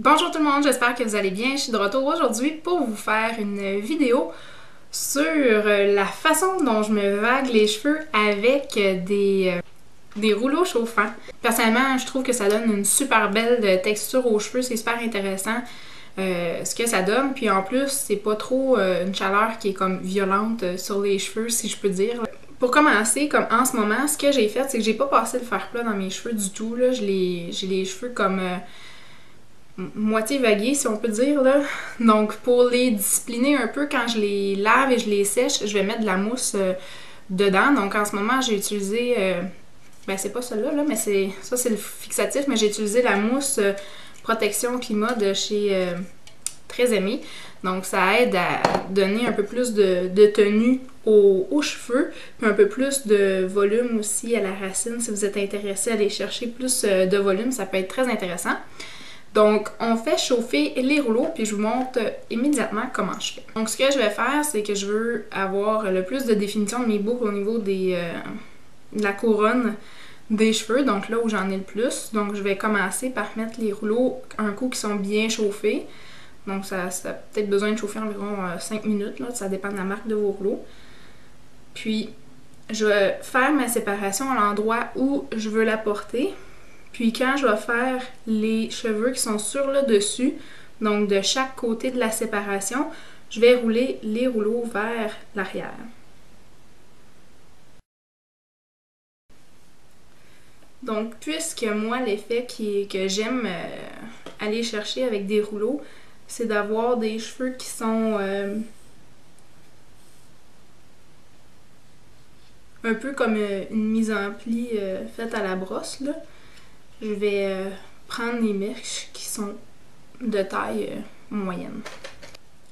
Bonjour tout le monde, j'espère que vous allez bien. Je suis de retour aujourd'hui pour vous faire une vidéo sur la façon dont je me vague les cheveux avec des rouleaux chauffants. Personnellement, je trouve que ça donne une super belle texture aux cheveux, c'est super intéressant ce que ça donne. Puis en plus, c'est pas trop une chaleur qui est comme violente sur les cheveux, si je peux dire. Pour commencer, comme en ce moment, ce que j'ai fait, c'est que j'ai pas passé le fer plat dans mes cheveux du tout. J'ai les cheveux comme moitié vagués, si on peut dire, là. Donc, pour les discipliner un peu, quand je les lave et je les sèche, je vais mettre de la mousse dedans. Donc, en ce moment, j'ai utilisé... ben, c'est pas celle-là, là, mais ça, c'est le fixatif, mais j'ai utilisé la mousse Protection Climat de chez Très Aimé. Donc, ça aide à donner un peu plus de tenue aux cheveux, puis un peu plus de volume aussi à la racine. Si vous êtes intéressé à aller chercher plus de volume, ça peut être très intéressant. Donc, on fait chauffer les rouleaux, puis je vous montre immédiatement comment je fais. Donc, ce que je vais faire, c'est que je veux avoir le plus de définition de mes boucles au niveau de la couronne des cheveux, donc là où j'en ai le plus. Donc, je vais commencer par mettre les rouleaux un coup qui sont bien chauffés. Donc, ça a peut-être besoin de chauffer environ 5 minutes, là, ça dépend de la marque de vos rouleaux. Puis, je vais faire ma séparation à l'endroit où je veux la porter. Puis quand je vais faire les cheveux qui sont sur le dessus, donc de chaque côté de la séparation, je vais rouler les rouleaux vers l'arrière. Donc puisque moi l'effet que j'aime aller chercher avec des rouleaux, c'est d'avoir des cheveux qui sont un peu comme une mise en pli faite à la brosse, là. Je vais prendre les mèches qui sont de taille moyenne.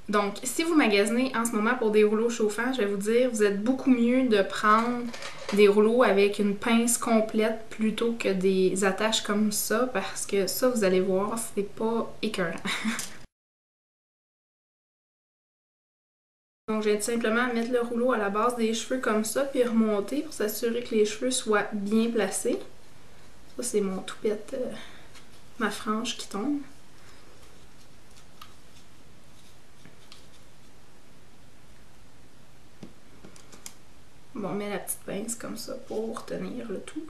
Donc, si vous magasinez en ce moment pour des rouleaux chauffants, je vais vous dire, vous êtes beaucoup mieux de prendre des rouleaux avec une pince complète plutôt que des attaches comme ça, parce que ça, vous allez voir, c'est pas écœurant. Donc, je vais tout simplement mettre le rouleau à la base des cheveux comme ça, puis remonter pour s'assurer que les cheveux soient bien placés. Ça, c'est mon toupette, ma frange qui tombe. Bon, on met la petite pince comme ça pour tenir le tout.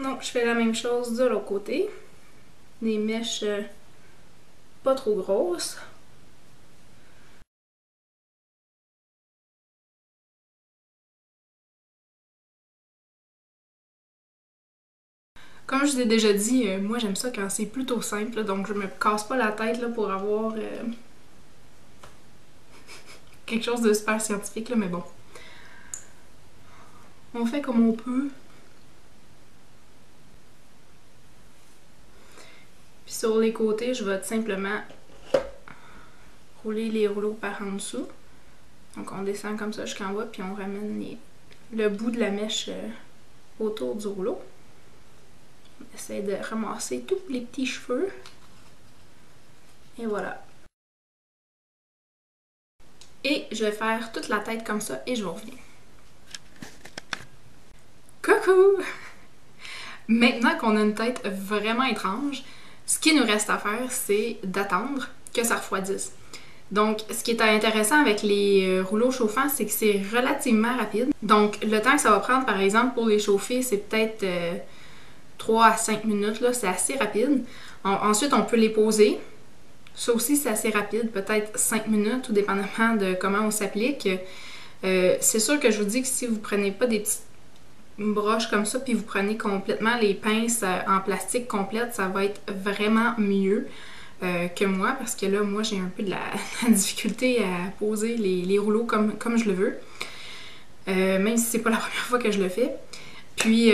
Donc, je fais la même chose de l'autre côté. Des mèches pas trop grosses. Comme je vous ai déjà dit, moi j'aime ça quand c'est plutôt simple, donc je me casse pas la tête là, pour avoir quelque chose de super scientifique, là, mais bon. On fait comme on peut. Puis sur les côtés, je vais tout simplement rouler les rouleaux par en dessous. Donc on descend comme ça jusqu'en bas, puis on ramène le bout de la mèche autour du rouleau. On essaie de ramasser tous les petits cheveux. Et voilà. Et je vais faire toute la tête comme ça et je vous reviens. Coucou! Maintenant qu'on a une tête vraiment étrange, ce qui nous reste à faire, c'est d'attendre que ça refroidisse. Donc, ce qui est intéressant avec les rouleaux chauffants, c'est que c'est relativement rapide. Donc, le temps que ça va prendre, par exemple, pour les chauffer, c'est peut-être 3 à 5 minutes, là, c'est assez rapide. Ensuite, on peut les poser. Ça aussi, c'est assez rapide, peut-être 5 minutes, tout dépendamment de comment on s'applique. C'est sûr que je vous dis que si vous prenez pas des petites broches comme ça, puis vous prenez complètement les pinces en plastique complète, ça va être vraiment mieux que moi, parce que là, moi, j'ai un peu de la difficulté à poser les rouleaux comme je le veux. Même si c'est pas la première fois que je le fais. Puis,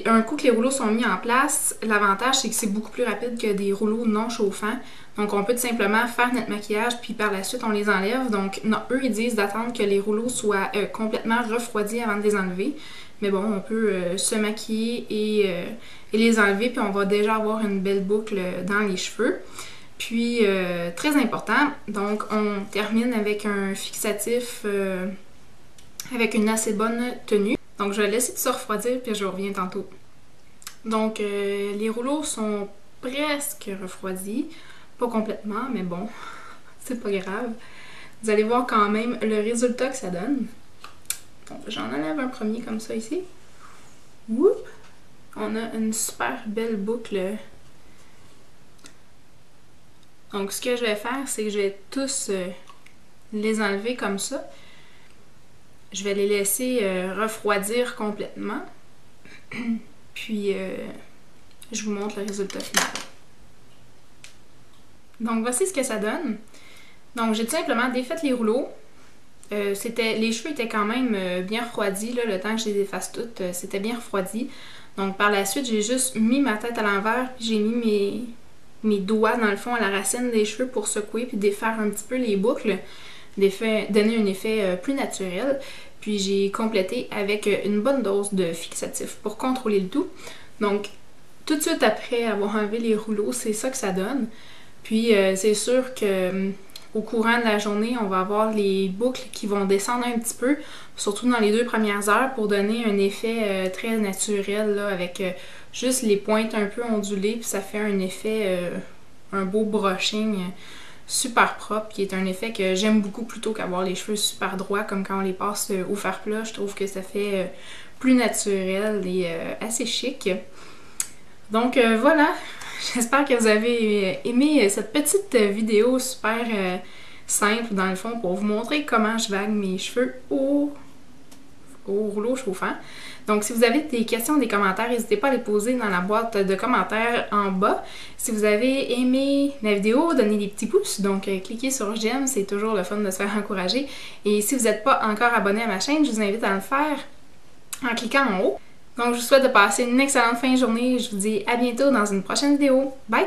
un coup que les rouleaux sont mis en place, l'avantage c'est que c'est beaucoup plus rapide que des rouleaux non chauffants. Donc on peut tout simplement faire notre maquillage puis par la suite on les enlève. Donc non, eux ils disent d'attendre que les rouleaux soient complètement refroidis avant de les enlever. Mais bon, on peut se maquiller et les enlever puis on va déjà avoir une belle boucle dans les cheveux. Puis très important, donc on termine avec un fixatif avec une assez bonne tenue. Donc je vais laisser ça refroidir puis je reviens tantôt. Donc les rouleaux sont presque refroidis. Pas complètement, mais bon, c'est pas grave. Vous allez voir quand même le résultat que ça donne. Donc j'en enlève un premier comme ça ici. Whoop! On a une super belle boucle. Donc ce que je vais faire, c'est que je vais tous les enlever comme ça. Je vais les laisser refroidir complètement. Puis je vous montre le résultat final. Donc voici ce que ça donne. Donc j'ai tout simplement défait les rouleaux. Les cheveux étaient quand même bien refroidis, là, le temps que je les efface toutes, c'était bien refroidi. Donc par la suite, j'ai juste mis ma tête à l'envers, puis j'ai mis mes doigts dans le fond à la racine des cheveux pour secouer puis défaire un petit peu les boucles, donner un effet plus naturel. Puis j'ai complété avec une bonne dose de fixatif pour contrôler le tout. Donc tout de suite après avoir enlevé les rouleaux, c'est ça que ça donne. Puis c'est sûr que au courant de la journée, on va avoir les boucles qui vont descendre un petit peu, surtout dans les 2 premières heures pour donner un effet très naturel là, avec juste les pointes un peu ondulées, puis ça fait un effet, un beau brushing super propre, qui est un effet que j'aime beaucoup plutôt qu'avoir les cheveux super droits comme quand on les passe au fer plat. Je trouve que ça fait plus naturel et assez chic. Donc voilà, j'espère que vous avez aimé cette petite vidéo super simple dans le fond pour vous montrer comment je vague mes cheveux au rouleau chauffant. Donc si vous avez des questions, des commentaires, n'hésitez pas à les poser dans la boîte de commentaires en bas. Si vous avez aimé la vidéo, donnez des petits pouces, donc cliquez sur j'aime, c'est toujours le fun de se faire encourager. Et si vous n'êtes pas encore abonné à ma chaîne, je vous invite à le faire en cliquant en haut. Donc je vous souhaite de passer une excellente fin de journée. Je vous dis à bientôt dans une prochaine vidéo. Bye!